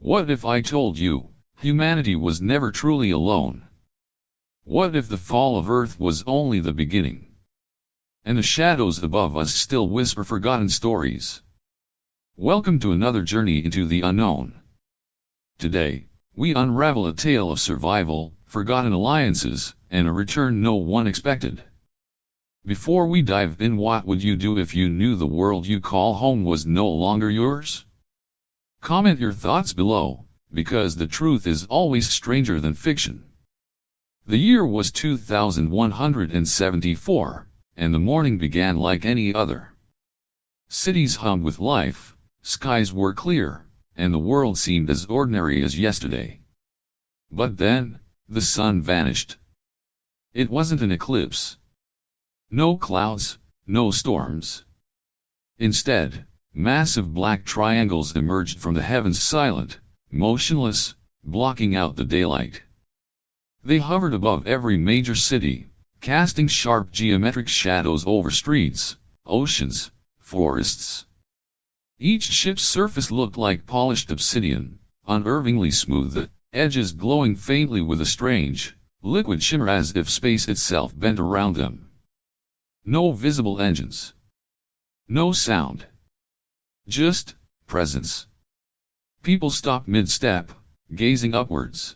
What if I told you, humanity was never truly alone? What if the fall of Earth was only the beginning? And the shadows above us still whisper forgotten stories. Welcome to another journey into the unknown. Today, we unravel a tale of survival, forgotten alliances, and a return no one expected. Before we dive in, what would you do if you knew the world you call home was no longer yours? Comment your thoughts below, because the truth is always stranger than fiction. The year was 2174, and the morning began like any other. Cities hummed with life, skies were clear, and the world seemed as ordinary as yesterday. But then, the sun vanished. It wasn't an eclipse. No clouds, no storms. Instead, massive black triangles emerged from the heavens, silent, motionless, blocking out the daylight. They hovered above every major city, casting sharp geometric shadows over streets, oceans, forests. Each ship's surface looked like polished obsidian, unnervingly smooth, the edges glowing faintly with a strange, liquid shimmer as if space itself bent around them. No visible engines. No sound. Just presence. People stopped mid-step, gazing upwards.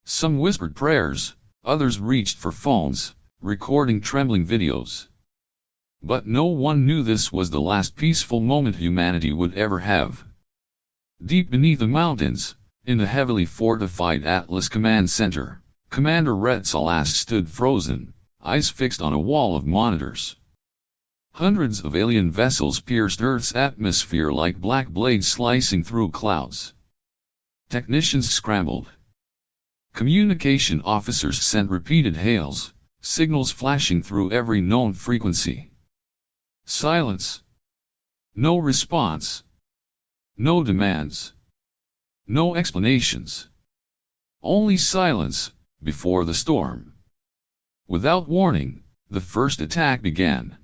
Some whispered prayers, others reached for phones, recording trembling videos. But no one knew this was the last peaceful moment humanity would ever have. Deep beneath the mountains, in the heavily fortified Atlas Command Center, Commander Xal'Kor stood frozen, eyes fixed on a wall of monitors. Hundreds of alien vessels pierced Earth's atmosphere like black blades slicing through clouds. Technicians scrambled. Communication officers sent repeated hails, signals flashing through every known frequency. Silence. No response. No demands. No explanations. Only silence, before the storm. Without warning, the first attack began.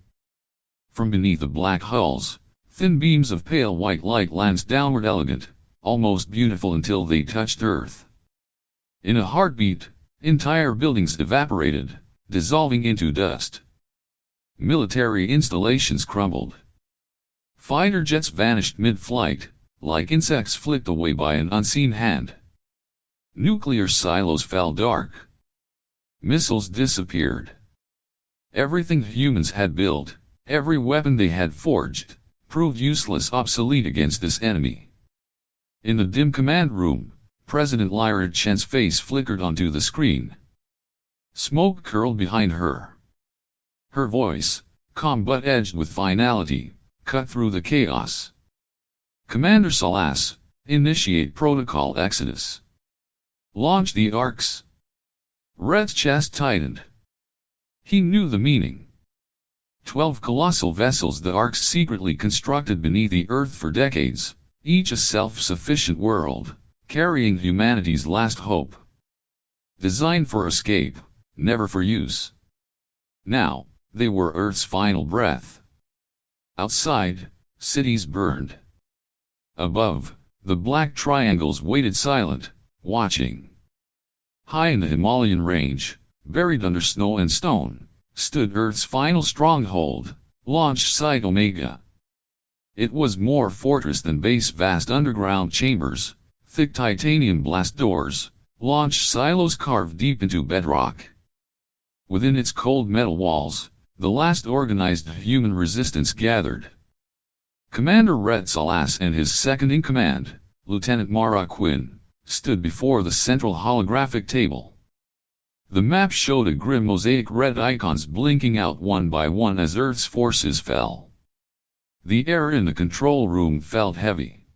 From beneath the black hulls, thin beams of pale white light lanced downward, elegant, almost beautiful until they touched Earth. In a heartbeat, entire buildings evaporated, dissolving into dust. Military installations crumbled. Fighter jets vanished mid-flight, like insects flicked away by an unseen hand. Nuclear silos fell dark. Missiles disappeared. Everything humans had built, every weapon they had forged, proved useless, obsolete against this enemy. In the dim command room, President Lyra Chen's face flickered onto the screen. Smoke curled behind her. Her voice, calm but edged with finality, cut through the chaos. Commander Xal'Kor, initiate Protocol Exodus. Launch the arcs. Red's chest tightened. He knew the meaning. 12 colossal vessels, the arcs secretly constructed beneath the Earth for decades, each a self-sufficient world, carrying humanity's last hope. Designed for escape, never for use. Now, they were Earth's final breath. Outside, cities burned. Above, the black triangles waited silent, watching. High in the Himalayan range, buried under snow and stone, stood Earth's final stronghold, launch site Omega. It was more fortress than base, vast underground chambers, thick titanium blast doors, launch silos carved deep into bedrock. Within its cold metal walls, the last organized human resistance gathered. Commander Xal'Kor and his second-in-command, Lieutenant Mara Quinn, stood before the central holographic table. The map showed a grim mosaic, red icons blinking out one by one as Earth's forces fell. The air in the control room felt heavy.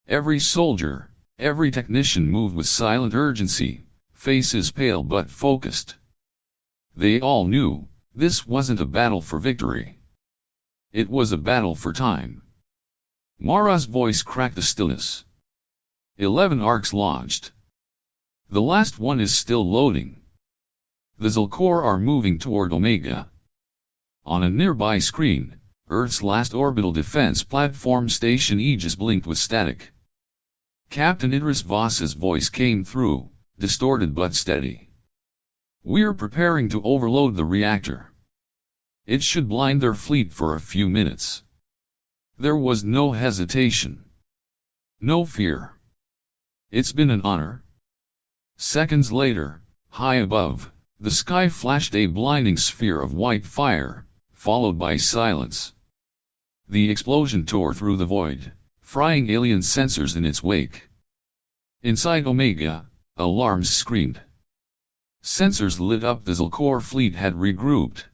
Every soldier, every technician moved with silent urgency, faces pale but focused. They all knew, this wasn't a battle for victory. It was a battle for time. Mara's voice cracked the stillness. 11 arcs launched. The last one is still loading. The Xal'Kor are moving toward Omega. On a nearby screen, Earth's last orbital defense platform station Aegis blinked with static. Captain Idris Voss's voice came through, distorted but steady. "We're preparing to overload the reactor. It should blind their fleet for a few minutes." There was no hesitation. No fear. "It's been an honor." Seconds later, high above, the sky flashed a blinding sphere of white fire, followed by silence. The explosion tore through the void, frying alien sensors in its wake. Inside Omega, alarms screamed. Sensors lit up. The Xal'Kor fleet had regrouped.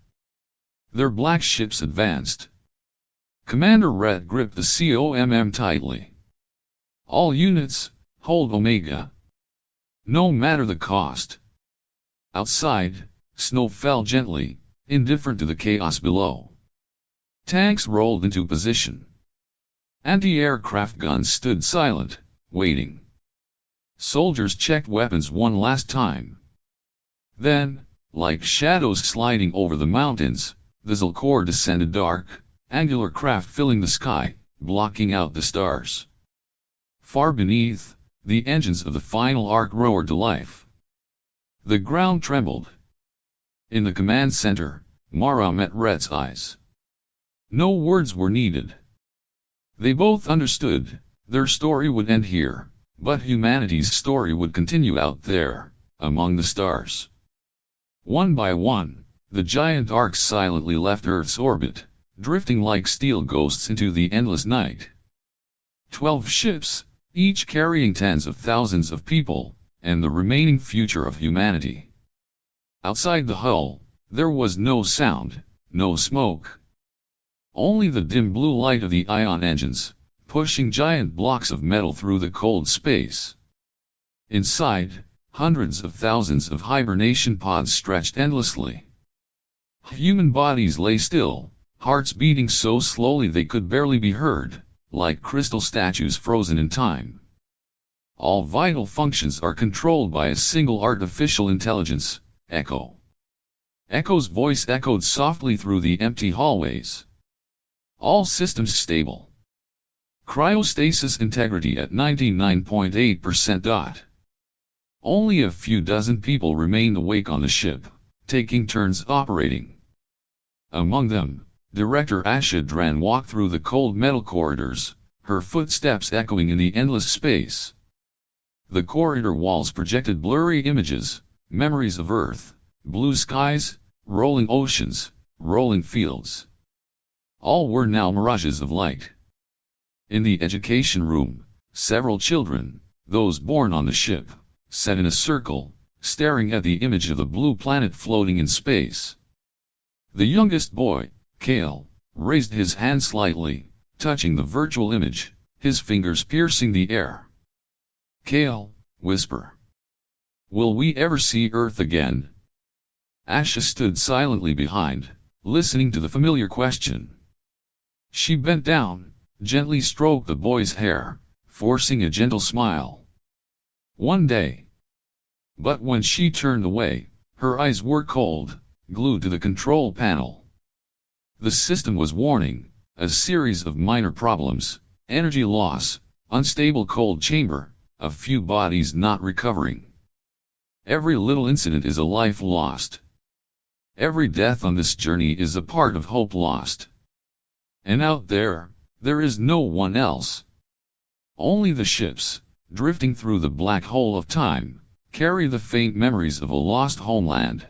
Their black ships advanced. Commander Red gripped the COMM tightly. "All units, hold Omega. No matter the cost." Outside, snow fell gently, indifferent to the chaos below. Tanks rolled into position. Anti-aircraft guns stood silent, waiting. Soldiers checked weapons one last time. Then, like shadows sliding over the mountains, the Xal'Kor descended, dark, angular craft filling the sky, blocking out the stars. Far beneath, the engines of the final arc roared to life. The ground trembled. In the command center, Mara met Red's eyes. No words were needed. They both understood, their story would end here, but humanity's story would continue out there, among the stars. One by one, the giant arcs silently left Earth's orbit, drifting like steel ghosts into the endless night. 12 ships, each carrying tens of thousands of people, and the remaining future of humanity. Outside the hull, there was no sound, no smoke. Only the dim blue light of the ion engines, pushing giant blocks of metal through the cold space. Inside, hundreds of thousands of hibernation pods stretched endlessly. Human bodies lay still, hearts beating so slowly they could barely be heard, like crystal statues frozen in time. All vital functions are controlled by a single artificial intelligence, Echo. Echo's voice echoed softly through the empty hallways. "All systems stable. Cryostasis integrity at 99.8%. Only a few dozen people remained awake on the ship, taking turns operating. Among them, Director Asha Dran walked through the cold metal corridors, her footsteps echoing in the endless space. The corridor walls projected blurry images, memories of Earth, blue skies, rolling oceans, rolling fields. All were now mirages of light. In the education room, several children, those born on the ship, sat in a circle, staring at the image of the blue planet floating in space. The youngest boy, Kale, raised his hand slightly, touching the virtual image, his fingers piercing the air. "Kale, whisper. Will we ever see Earth again?" Asha stood silently behind, listening to the familiar question. She bent down, gently stroked the boy's hair, forcing a gentle smile. "One day." But when she turned away, her eyes were cold, glued to the control panel. The system was warning, a series of minor problems, energy loss, unstable cold chamber, a few bodies not recovering. Every little incident is a life lost. Every death on this journey is a part of hope lost. And out there, there is no one else. Only the ships, drifting through the black hole of time, carry the faint memories of a lost homeland.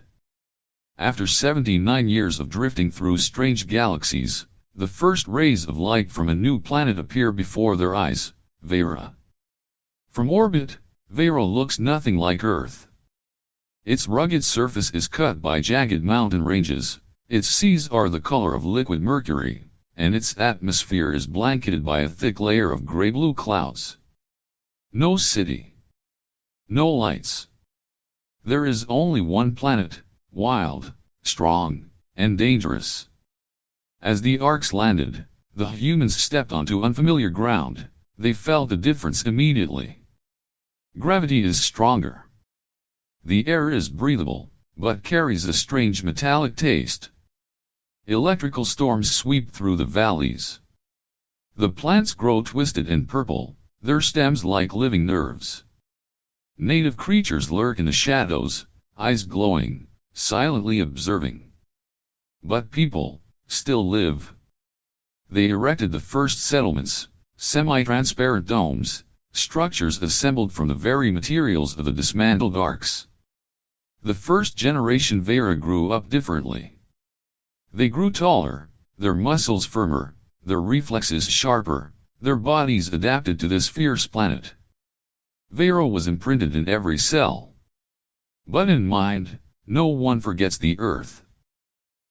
After 79 years of drifting through strange galaxies, the first rays of light from a new planet appear before their eyes, Veyra. From orbit, Veyra looks nothing like Earth. Its rugged surface is cut by jagged mountain ranges, its seas are the color of liquid mercury, and its atmosphere is blanketed by a thick layer of gray-blue clouds. No city. No lights. There is only one planet, wild, strong, and dangerous. As the arcs landed, the humans stepped onto unfamiliar ground. They felt the difference immediately. Gravity is stronger. The air is breathable, but carries a strange metallic taste. Electrical storms sweep through the valleys. The plants grow twisted and purple, their stems like living nerves. Native creatures lurk in the shadows, eyes glowing, silently observing. But people still live. They erected the first settlements, semi-transparent domes, structures assembled from the very materials of the dismantled arcs. The first generation Veyra grew up differently. They grew taller, their muscles firmer, their reflexes sharper, their bodies adapted to this fierce planet. Veyra was imprinted in every cell. But in mind, no one forgets the Earth.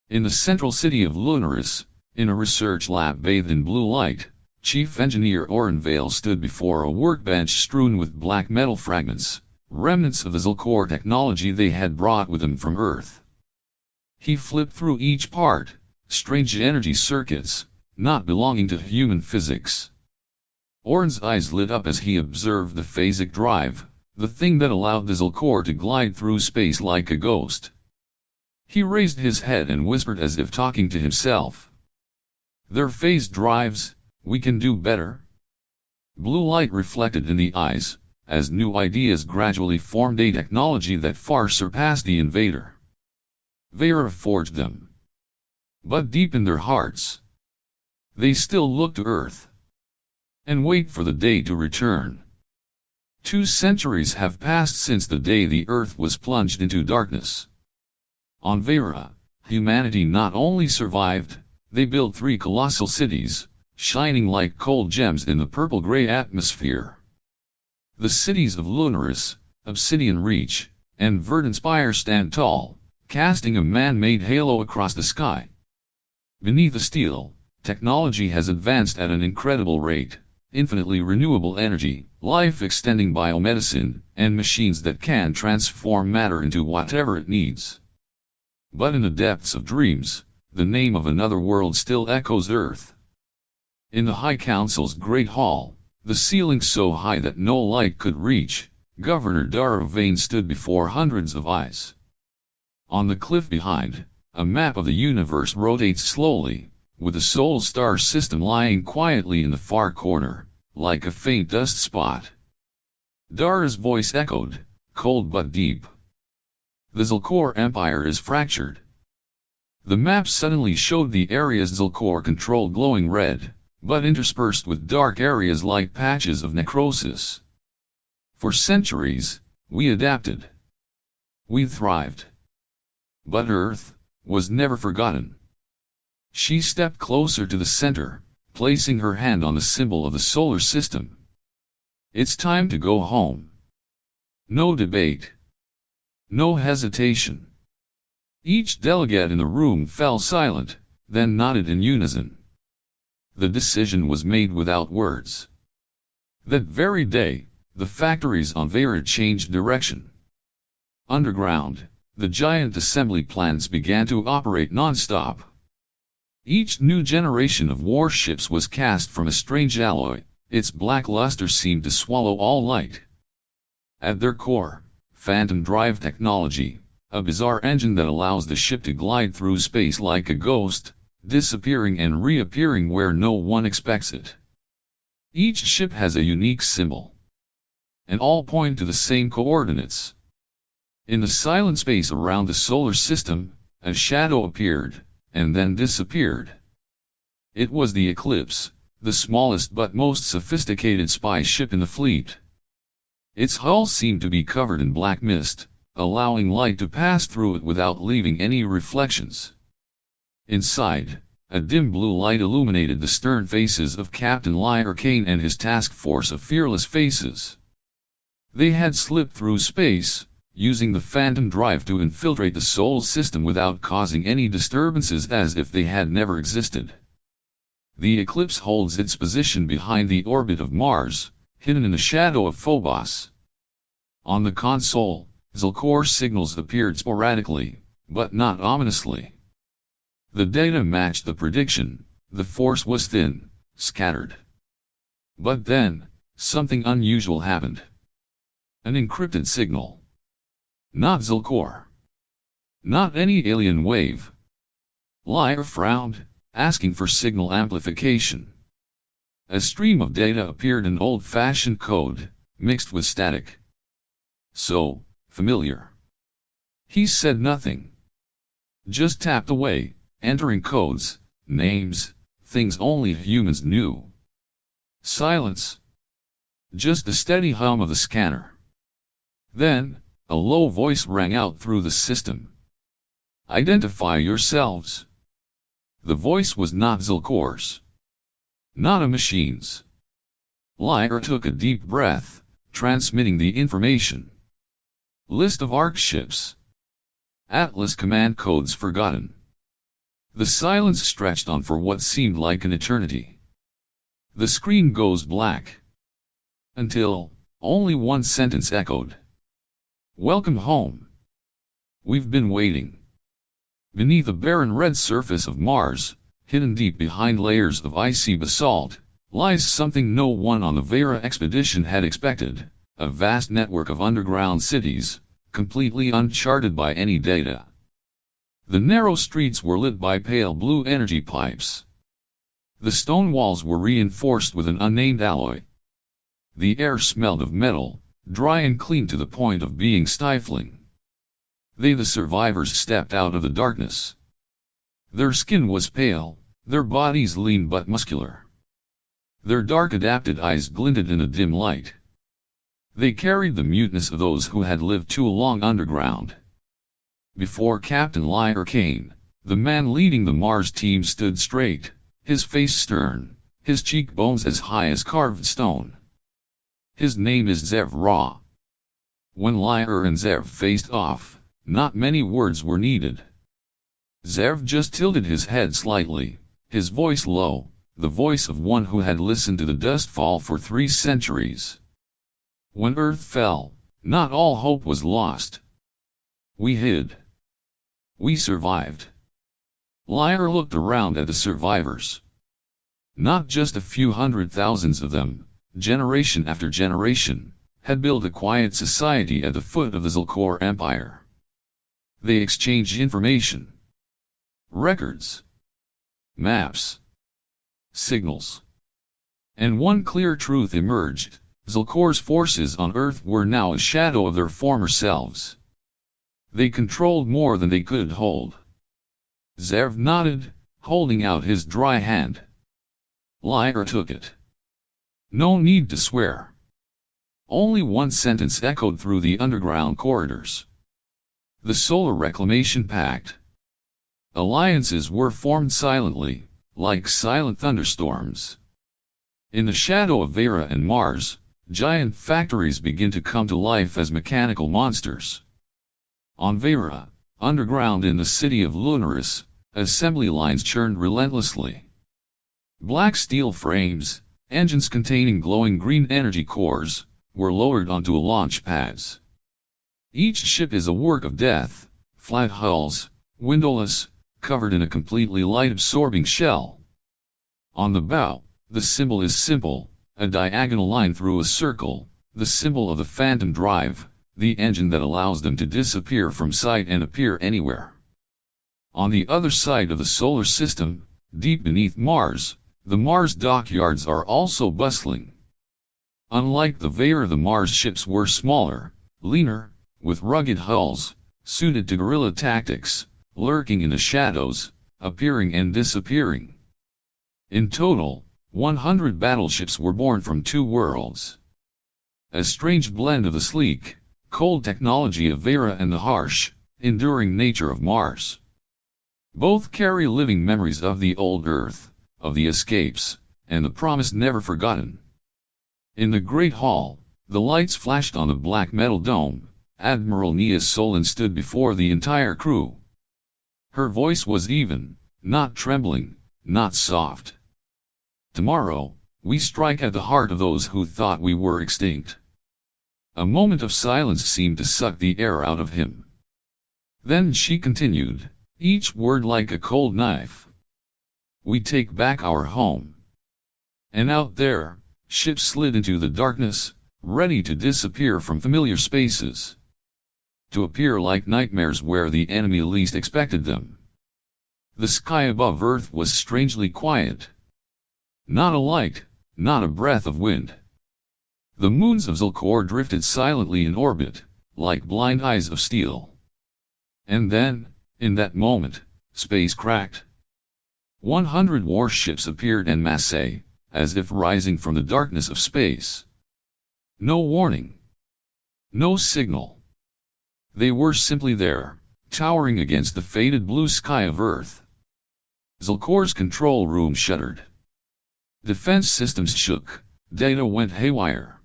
In the central city of Lunaris, in a research lab bathed in blue light, Chief Engineer Orenvale stood before a workbench strewn with black metal fragments, remnants of the Xal'Kor technology they had brought with them from Earth. He flipped through each part, strange energy circuits, not belonging to human physics. Oren's eyes lit up as he observed the phasic drive, the thing that allowed the Xal'Kor to glide through space like a ghost. He raised his head and whispered as if talking to himself. "Their phase drives, we can do better." Blue light reflected in the eyes, as new ideas gradually formed a technology that far surpassed the invader. Veyra forged them. But deep in their hearts, they still looked to Earth and wait for the day to return. 2 centuries have passed since the day the Earth was plunged into darkness. On Veyra, humanity not only survived, they built 3 colossal cities, shining like cold gems in the purple-gray atmosphere. The cities of Lunaris, Obsidian Reach, and Verdant Spire stand tall, casting a man-made halo across the sky. Beneath the steel, technology has advanced at an incredible rate, infinitely renewable energy, life-extending biomedicine, and machines that can transform matter into whatever it needs. But in the depths of dreams, the name of another world still echoes Earth. In the High Council's Great Hall, the ceiling so high that no light could reach, Governor Daravain stood before hundreds of eyes. On the cliff behind, a map of the universe rotates slowly, with the Sol star system lying quietly in the far corner, like a faint dust spot. Dara's voice echoed, cold but deep. The Xal'Kor Empire is fractured. The map suddenly showed the areas Xal'Kor controlled glowing red, but interspersed with dark areas like patches of necrosis. For centuries, we adapted. We thrived. But Earth was never forgotten. She stepped closer to the center, placing her hand on the symbol of the solar system. "It's time to go home." No debate. No hesitation. Each delegate in the room fell silent, then nodded in unison. The decision was made without words. That very day, the factories on Veyra changed direction. Underground, the giant assembly plants began to operate non-stop. Each new generation of warships was cast from a strange alloy, its black luster seemed to swallow all light. At their core, phantom drive technology, a bizarre engine that allows the ship to glide through space like a ghost, disappearing and reappearing where no one expects it. Each ship has a unique symbol, and all point to the same coordinates. In the silent space around the solar system, a shadow appeared, and then disappeared. It was the Eclipse, the smallest but most sophisticated spy ship in the fleet. Its hull seemed to be covered in black mist, allowing light to pass through it without leaving any reflections. Inside, a dim blue light illuminated the stern faces of Captain Lyarkane and his task force of fearless faces. They had slipped through space, using the phantom drive to infiltrate the Sol system without causing any disturbances, as if they had never existed. The Eclipse holds its position behind the orbit of Mars, hidden in the shadow of Phobos. On the console, Xal'Kor signals appeared sporadically, but not ominously. The data matched the prediction, the force was thin, scattered. But then, something unusual happened. An encrypted signal. Not Xal'Kor. Not any alien wave. Lyra frowned, asking for signal amplification. A stream of data appeared in old-fashioned code, mixed with static. So familiar. He said nothing. Just tapped away, entering codes, names, things only humans knew. Silence. Just the steady hum of the scanner. Then, a low voice rang out through the system. Identify yourselves. The voice was not Xal'Kor's. Not a machine's. Lyra took a deep breath, transmitting the information. List of ARC ships. Atlas command codes forgotten. The silence stretched on for what seemed like an eternity. The screen goes black. Until, only one sentence echoed. Welcome home. We've been waiting. Beneath the barren red surface of Mars, hidden deep behind layers of icy basalt, lies something no one on the Veyra expedition had expected, a vast network of underground cities, completely uncharted by any data. The narrow streets were lit by pale blue energy pipes. The stone walls were reinforced with an unnamed alloy. The air smelled of metal, dry and clean to the point of being stifling. They, the survivors, stepped out of the darkness. Their skin was pale, their bodies lean but muscular. Their dark adapted eyes glinted in a dim light. They carried the muteness of those who had lived too long underground. Before Captain Lyra came, the man leading the Mars team stood straight, his face stern, his cheekbones as high as carved stone. His name is Zev Ra. When Lyra and Zev faced off, not many words were needed. Zev just tilted his head slightly, his voice low, the voice of one who had listened to the dust fall for 3 centuries. When Earth fell, not all hope was lost. We hid. We survived. Lyra looked around at the survivors. Not just a few hundred thousands of them, generation after generation, had built a quiet society at the foot of the Xal'Kor Empire. They exchanged information. Records. Maps. Signals. And one clear truth emerged: Xal'Kor's forces on Earth were now a shadow of their former selves. They controlled more than they could hold. Zev nodded, holding out his dry hand. Lyra took it. No need to swear. Only one sentence echoed through the underground corridors. The Solar Reclamation Pact. Alliances were formed silently, like silent thunderstorms. In the shadow of Veyra and Mars, giant factories begin to come to life as mechanical monsters. On Veyra, underground in the city of Lunaris, assembly lines churned relentlessly. Black steel frames, engines containing glowing green energy cores, were lowered onto launch pads. Each ship is a work of death, flat hulls, windowless, covered in a completely light-absorbing shell. On the bow, the symbol is simple, a diagonal line through a circle, the symbol of the phantom drive, the engine that allows them to disappear from sight and appear anywhere. On the other side of the solar system, deep beneath Mars, the Mars dockyards are also bustling. Unlike the Veyra, the Mars ships were smaller, leaner, with rugged hulls, suited to guerrilla tactics, lurking in the shadows, appearing and disappearing. In total, 100 battleships were born from 2 worlds. A strange blend of the sleek, cold technology of Veyra and the harsh, enduring nature of Mars. Both carry living memories of the old Earth, of the escapes, and the promise never forgotten. In the Great Hall, the lights flashed on the black metal dome. Admiral Nia Solon stood before the entire crew. Her voice was even, not trembling, not soft. Tomorrow, we strike at the heart of those who thought we were extinct. A moment of silence seemed to suck the air out of him. Then she continued, each word like a cold knife. We take back our home. And out there, ships slid into the darkness, ready to disappear from familiar spaces. To appear like nightmares where the enemy least expected them. The sky above Earth was strangely quiet. Not a light, not a breath of wind. The moons of Xal'Kor drifted silently in orbit, like blind eyes of steel. And then, in that moment, space cracked. 100 warships appeared en masse, as if rising from the darkness of space. No warning. No signal. They were simply there, towering against the faded blue sky of Earth. Xal'Kor's control room shuddered. Defense systems shook, data went haywire.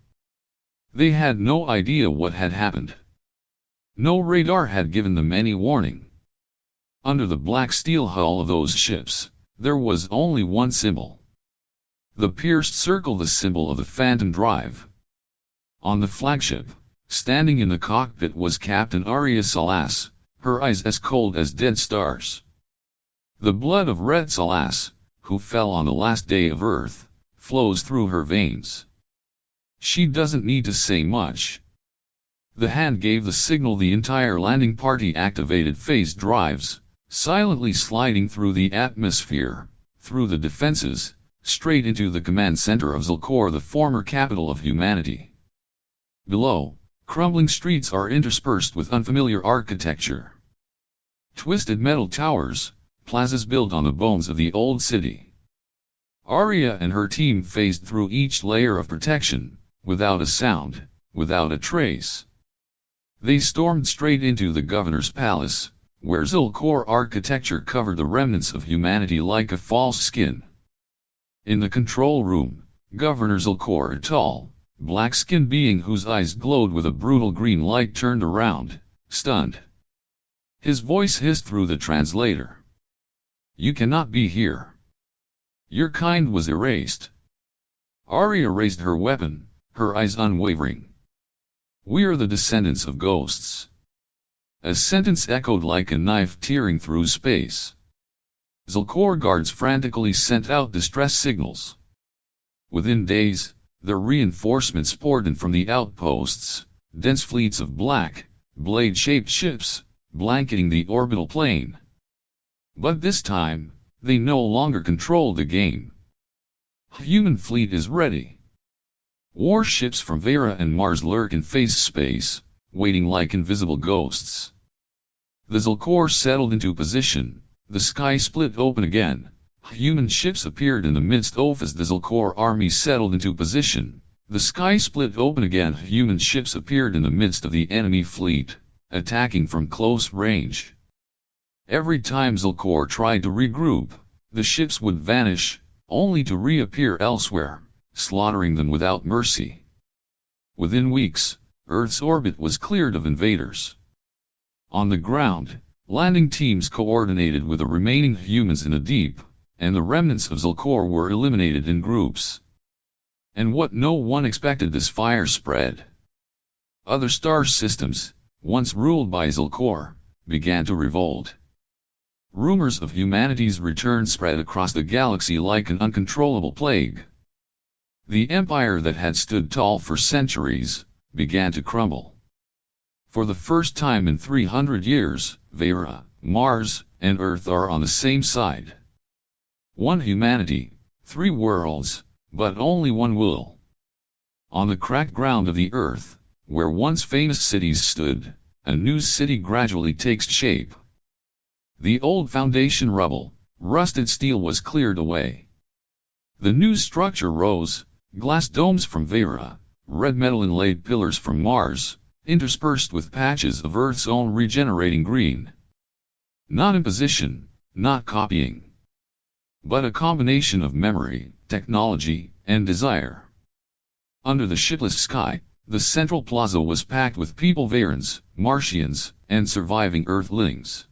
They had no idea what had happened. No radar had given them any warning. Under the black steel hull of those ships, there was only one symbol. The pierced circle, the symbol of the Phantom Drive. On the flagship, standing in the cockpit, was Captain Arya Salas, her eyes as cold as dead stars. The blood of Red Salas, who fell on the last day of Earth, flows through her veins. She doesn't need to say much. The hand gave the signal. The entire landing party activated phase drives, silently sliding through the atmosphere, through the defenses, straight into the command center of Xal'Kor, the former capital of humanity. Below, crumbling streets are interspersed with unfamiliar architecture. Twisted metal towers, plazas built on the bones of the old city. Arya and her team phased through each layer of protection, without a sound, without a trace. They stormed straight into the governor's palace, where Xal'Kor architecture covered the remnants of humanity like a false skin. In the control room, Governor Xal'Kor, a tall, black-skinned being whose eyes glowed with a brutal green light, turned around, stunned. His voice hissed through the translator. "You cannot be here. Your kind was erased." Arya raised her weapon, her eyes unwavering. "We are the descendants of ghosts." A sentence echoed like a knife tearing through space. Xal'Kor guards frantically sent out distress signals. Within days, the reinforcements poured in from the outposts, dense fleets of black, blade-shaped ships, blanketing the orbital plane. But this time, they no longer controlled the game. Human fleet is ready. Warships from Veyra and Mars lurk in phase space, waiting like invisible ghosts. The Xal'Kor settled into position, the sky split open again. Human ships appeared in the midst of as the Xal'Kor army settled into position. The sky split open again. Human ships appeared in the midst of the enemy fleet, attacking from close range. Every time Xal'Kor tried to regroup, the ships would vanish, only to reappear elsewhere, slaughtering them without mercy. Within weeks, Earth's orbit was cleared of invaders. On the ground, landing teams coordinated with the remaining humans in the deep, and the remnants of Xal'Kor were eliminated in groups. And what no one expected, this fire spread. Other star systems, once ruled by Xal'Kor, began to revolt. Rumors of humanity's return spread across the galaxy like an uncontrollable plague. The empire that had stood tall for centuries began to crumble. For the first time in 300 years, Veyra, Mars, and Earth are on the same side. One humanity, three worlds, but only one will. On the cracked ground of the Earth, where once famous cities stood, a new city gradually takes shape. The old foundation rubble, rusted steel was cleared away. The new structure rose, glass domes from Veyra, red metal inlaid pillars from Mars, interspersed with patches of Earth's own regenerating green. Not imposition, not copying, but a combination of memory, technology, and desire. Under the shipless sky, the central plaza was packed with people, Veyrans, Martians, and surviving Earthlings.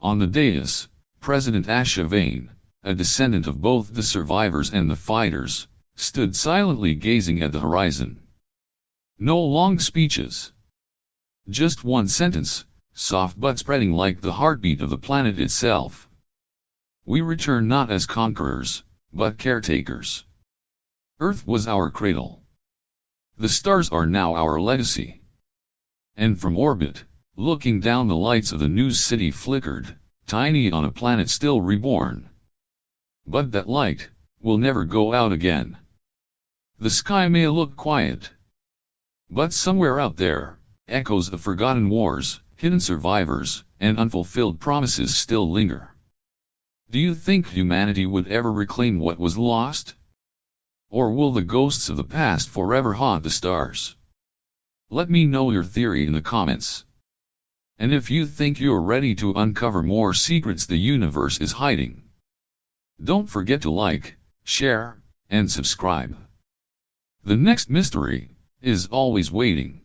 On the dais, President Asha Vane, a descendant of both the survivors and the fighters, stood silently gazing at the horizon. No long speeches. Just one sentence, soft but spreading like the heartbeat of the planet itself. "We return not as conquerors, but caretakers. Earth was our cradle. The stars are now our legacy." And from orbit, looking down, the lights of the new city flickered, tiny on a planet still reborn. But that light will never go out again. The sky may look quiet, but somewhere out there, echoes of forgotten wars, hidden survivors, and unfulfilled promises still linger. Do you think humanity would ever reclaim what was lost? Or will the ghosts of the past forever haunt the stars? Let me know your theory in the comments. And if you think you're ready to uncover more secrets the universe is hiding, don't forget to like, share, and subscribe. The next mystery is always waiting.